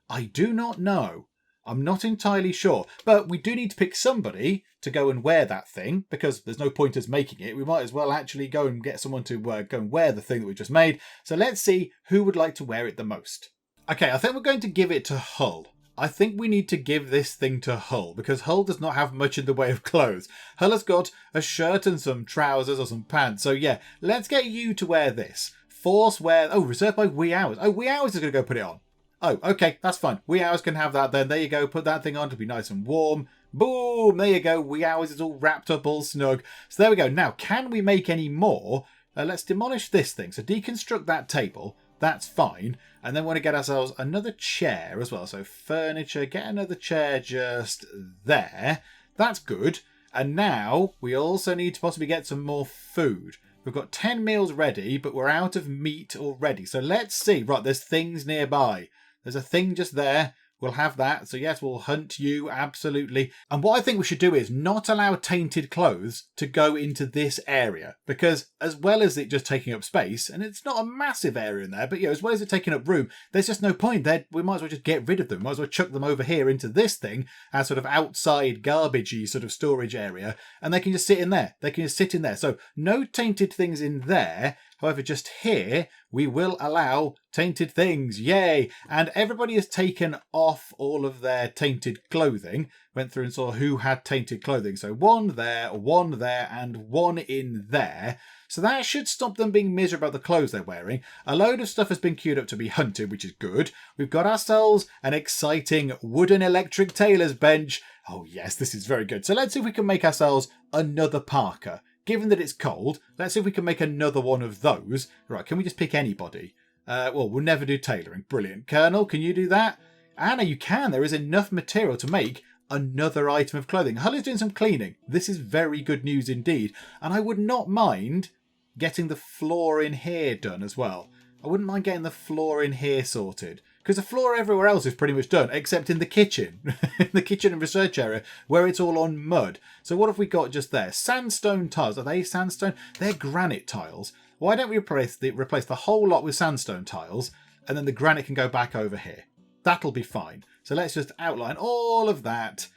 I do not know. I'm not entirely sure. But we do need to pick somebody to go and wear that thing, because there's no point us making it. We might as well actually go and get someone to go and wear the thing that we just made. So let's see who would like to wear it the most. Okay, I think we're going to give it to Hull. I think we need to give this thing to Hull, because Hull does not have much in the way of clothes. Hull has got a shirt and some trousers or some pants. So yeah, let's get you to wear this. Force wear... Oh, reserved by Wee Hours. Oh, Wee Hours is going to go put it on. Oh, okay, that's fine. Wee Hours can have that then. There you go. Put that thing on to be nice and warm. Boom! There you go. Wee Hours is all wrapped up, all snug. So there we go. Now, can we make any more? Let's demolish this thing. So deconstruct that table. That's fine. And then we want to get ourselves another chair as well. So furniture, get another chair just there. That's good. And now we also need to possibly get some more food. We've got 10 meals ready, but we're out of meat already. So let's see. Right, there's things nearby. There's a thing just there. We'll have that. So yes, we'll hunt you, absolutely. And what I think we should do is not allow tainted clothes to go into this area. Because as well as it just taking up space, and it's not a massive area in there, but as well as it taking up room, there's just no point there. We might as well just get rid of them. Might as well chuck them over here into this thing, as sort of outside garbagey sort of storage area. And they can just sit in there. They can just sit in there. So no tainted things in there. However, just here, we will allow tainted things. Yay! And everybody has taken off all of their tainted clothing. Went through and saw who had tainted clothing. So one there, and one in there. So that should stop them being miserable about the clothes they're wearing. A load of stuff has been queued up to be hunted, which is good. We've got ourselves an exciting wooden electric tailor's bench. Oh yes, this is very good. So let's see if we can make ourselves another Parker. Given that it's cold, let's see if we can make another one of those. Right, can we just pick anybody? Well, we'll never do tailoring. Brilliant. Colonel, can you do that? Anna, you can. There is enough material to make another item of clothing. Hull is doing some cleaning. This is very good news indeed. And I would not mind getting the floor in here done as well. I wouldn't mind getting the floor in here sorted. Because the floor everywhere else is pretty much done, except in the kitchen. In the kitchen and research area, where it's all on mud. So what have we got just there? Sandstone tiles. Are they sandstone? They're granite tiles. Why don't we replace the whole lot with sandstone tiles, and then the granite can go back over here? That'll be fine. So let's just outline all of that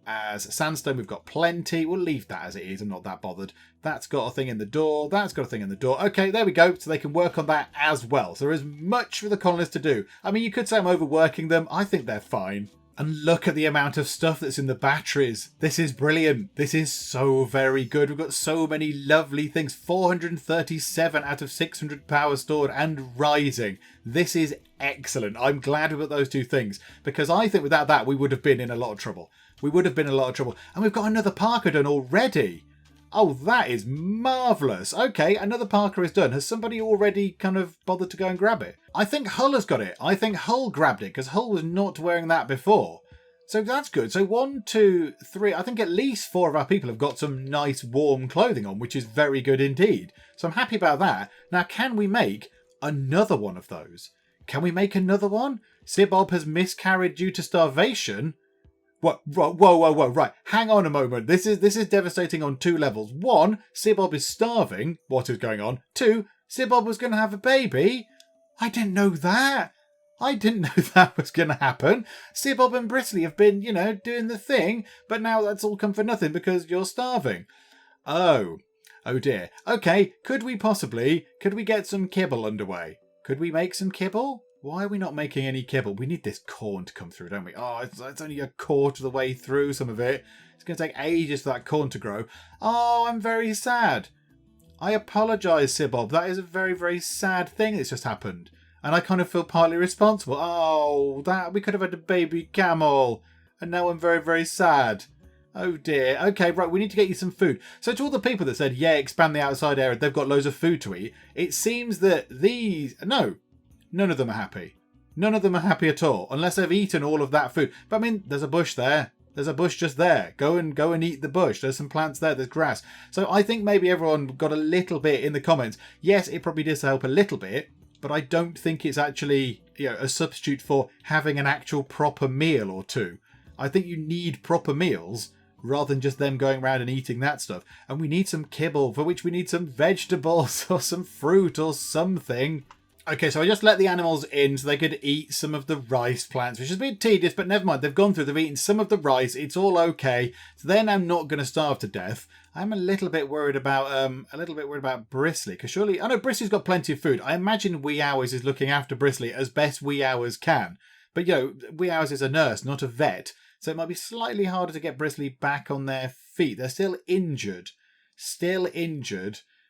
as sandstone. We've got plenty. We'll leave that as it is. I'm not that bothered. That's got a thing in the door. That's got a thing in the door. Okay, there we go. So they can work on that as well. So there is much for the colonists to do. I mean, you could say I'm overworking them. I think they're fine. And look at the amount of stuff that's in the batteries. This is brilliant. This is so very good. We've got so many lovely things. 437 out of 600 power stored and rising. This is excellent. I'm glad we got those two things, because I think without that we would have been in a lot of trouble. We would have been in a lot of trouble. And we've got another Parker done already. Oh, that is marvellous. Okay, another Parker is done. Has somebody already kind of bothered to go and grab it? I think Hull has got it. I think Hull grabbed it, because Hull was not wearing that before. So that's good. So 1, 2, 3, I think at least 4 of our people have got some nice warm clothing on, which is very good indeed. So I'm happy about that. Now, can we make another one of those? Can we make another one? Sibob has miscarried due to starvation. What? Whoa, right. Hang on a moment. This is devastating on 2 levels. 1, Sibob is starving. What is going on? 2, Sibob was going to have a baby. I didn't know that. I didn't know that was going to happen. Sibob and Bristly have been, doing the thing, but now that's all come for nothing because you're starving. Oh dear. Okay, could we get some kibble underway? Could we make some kibble? Why are we not making any kibble? We need this corn to come through, don't we? Oh, it's only a quarter of the way through some of it. It's going to take ages for that corn to grow. Oh, I'm very sad. I apologise, Sibob. That is a very, very sad thing that's just happened. And I kind of feel partly responsible. Oh, we could have had a baby camel. And now I'm very, very sad. Oh dear. Okay, right, we need to get you some food. So to all the people that said, yeah, expand the outside area, they've got loads of food to eat. It seems that no, none of them are happy. None of them are happy at all, unless they've eaten all of that food. But I mean, there's a bush there. There's a bush just there. Go and eat the bush. There's some plants there. There's grass. So I think maybe everyone got a little bit in the comments. Yes, it probably does help a little bit, but I don't think it's actually a substitute for having an actual proper meal or two. I think you need proper meals rather than just them going around and eating that stuff. And we need some kibble, for which we need some vegetables or some fruit or something. Okay, so I just let the animals in so they could eat some of the rice plants, which is a bit tedious, but never mind. They've gone through, they've eaten some of the rice. It's all okay. So they're now not going to starve to death. I'm a little bit worried about Bristly, because surely, I know Bristly's got plenty of food. I imagine Wee Hours is looking after Bristly as best Wee Hours can. But Wee Hours is a nurse, not a vet. So it might be slightly harder to get Bristly back on their feet. They're still injured.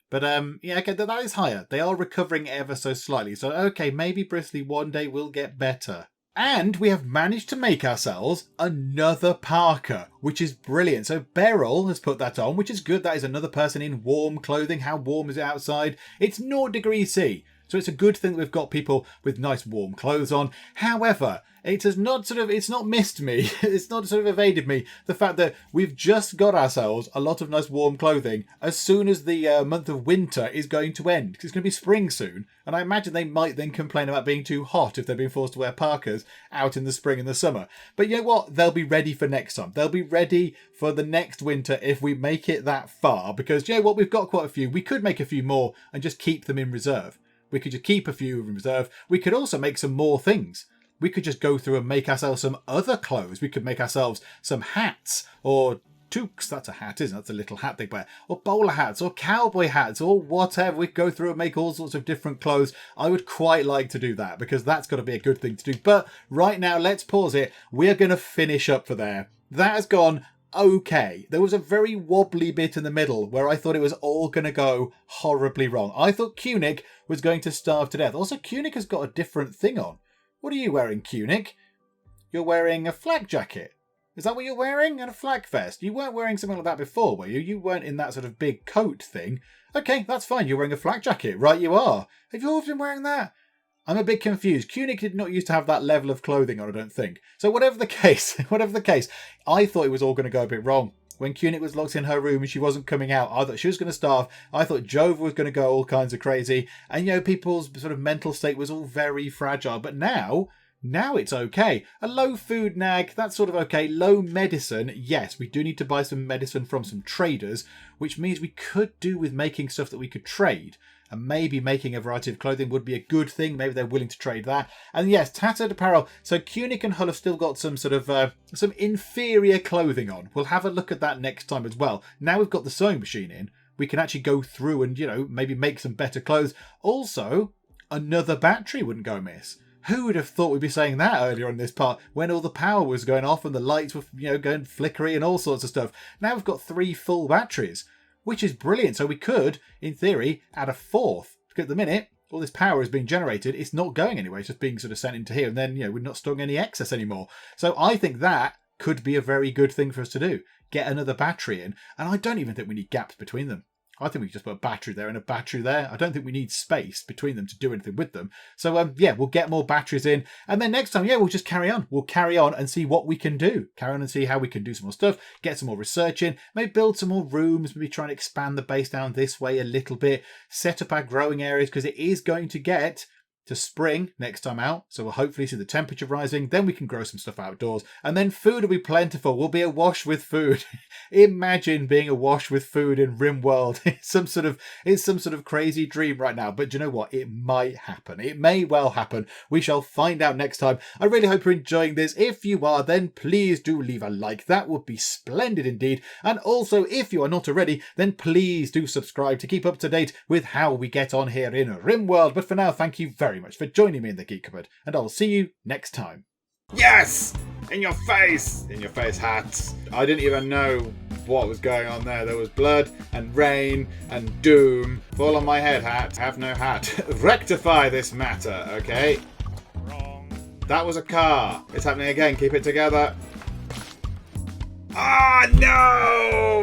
But okay, that is higher. They are recovering ever so slightly. So okay, maybe Bristly one day will get better. And we have managed to make ourselves another Parker, which is brilliant. So Beryl has put that on, which is good. That is another person in warm clothing. How warm is it outside? It's 0 degrees C. So it's a good thing that we've got people with nice warm clothes on. However, it has not it's not missed me. It's not sort of evaded me. The fact that we've just got ourselves a lot of nice warm clothing as soon as the month of winter is going to end. Because it's going to be spring soon. And I imagine they might then complain about being too hot if they've been forced to wear parkas out in the spring and the summer. But you know what? They'll be ready for next time. They'll be ready for the next winter if we make it that far. Because you know what? We've got quite a few. We could make a few more and just keep them in reserve. We could just keep a few in reserve. We could also make some more things. We could just go through and make ourselves some other clothes. We could make ourselves some hats or toques. That's a hat, isn't it? That's a little hat they wear. Or bowler hats or cowboy hats or whatever. We could go through and make all sorts of different clothes. I would quite like to do that because that's got to be a good thing to do. But right now, let's pause it. We're going to finish up for there. That has gone okay. There was a very wobbly bit in the middle where I thought it was all going to go horribly wrong. I thought Kunik was going to starve to death. Also, Kunik has got a different thing on. What are you wearing, Kunik? You're wearing a flak jacket. Is that what you're wearing? And a flak vest? You weren't wearing something like that before, were you? You weren't in that sort of big coat thing. Okay, that's fine. You're wearing a flak jacket. Right, you are. Have you always been wearing that? I'm a bit confused. Kunik did not used to have that level of clothing on, I don't think. So whatever the case, I thought it was all going to go a bit wrong. When Kunik was locked in her room and she wasn't coming out, I thought she was going to starve. I thought Jova was going to go all kinds of crazy. And, people's sort of mental state was all very fragile. But now it's okay. A low food nag, that's sort of okay. Low medicine, yes, we do need to buy some medicine from some traders, which means we could do with making stuff that we could trade. And maybe making a variety of clothing would be a good thing. Maybe they're willing to trade that. And yes, tattered apparel. So Kunik and Hull have still got some sort of some inferior clothing on. We'll have a look at that next time as well. Now we've got the sewing machine in, we can actually go through and, maybe make some better clothes. Also, another battery wouldn't go amiss. Who would have thought we'd be saying that earlier on this part when all the power was going off and the lights were, going flickery and all sorts of stuff. Now we've got 3 full batteries, which is brilliant. So we could, in theory, add a 4th. Because at the minute, all this power is being generated. It's not going anywhere. It's just being sort of sent into here. And then, we're not storing any excess anymore. So I think that could be a very good thing for us to do. Get another battery in. And I don't even think we need gaps between them. I think we can just put a battery there and a battery there. I don't think we need space between them to do anything with them. So, we'll get more batteries in. And then next time, we'll just carry on. We'll carry on and see what we can do. Carry on and see how we can do some more stuff. Get some more research in. Maybe build some more rooms. Maybe try and expand the base down this way a little bit. Set up our growing areas because it is going to get to spring next time out. So we'll hopefully see the temperature rising. Then we can grow some stuff outdoors. And then food will be plentiful. We'll be awash with food. Imagine being awash with food in Rimworld. It's some sort of crazy dream right now. But do you know what? It might happen. It may well happen. We shall find out next time. I really hope you're enjoying this. If you are, then please do leave a like. That would be splendid indeed. And also, if you are not already, then please do subscribe to keep up to date with how we get on here in Rimworld. But for now, thank you very much for joining me in the Geek Cupboard, and I'll see you next time. Yes! In your face! In your face, hats. I didn't even know what was going on there. There was blood and rain and doom. Fall on my head, hat. Have no hat. Rectify this matter, okay? Wrong. That was a car. It's happening again. Keep it together. Ah, no!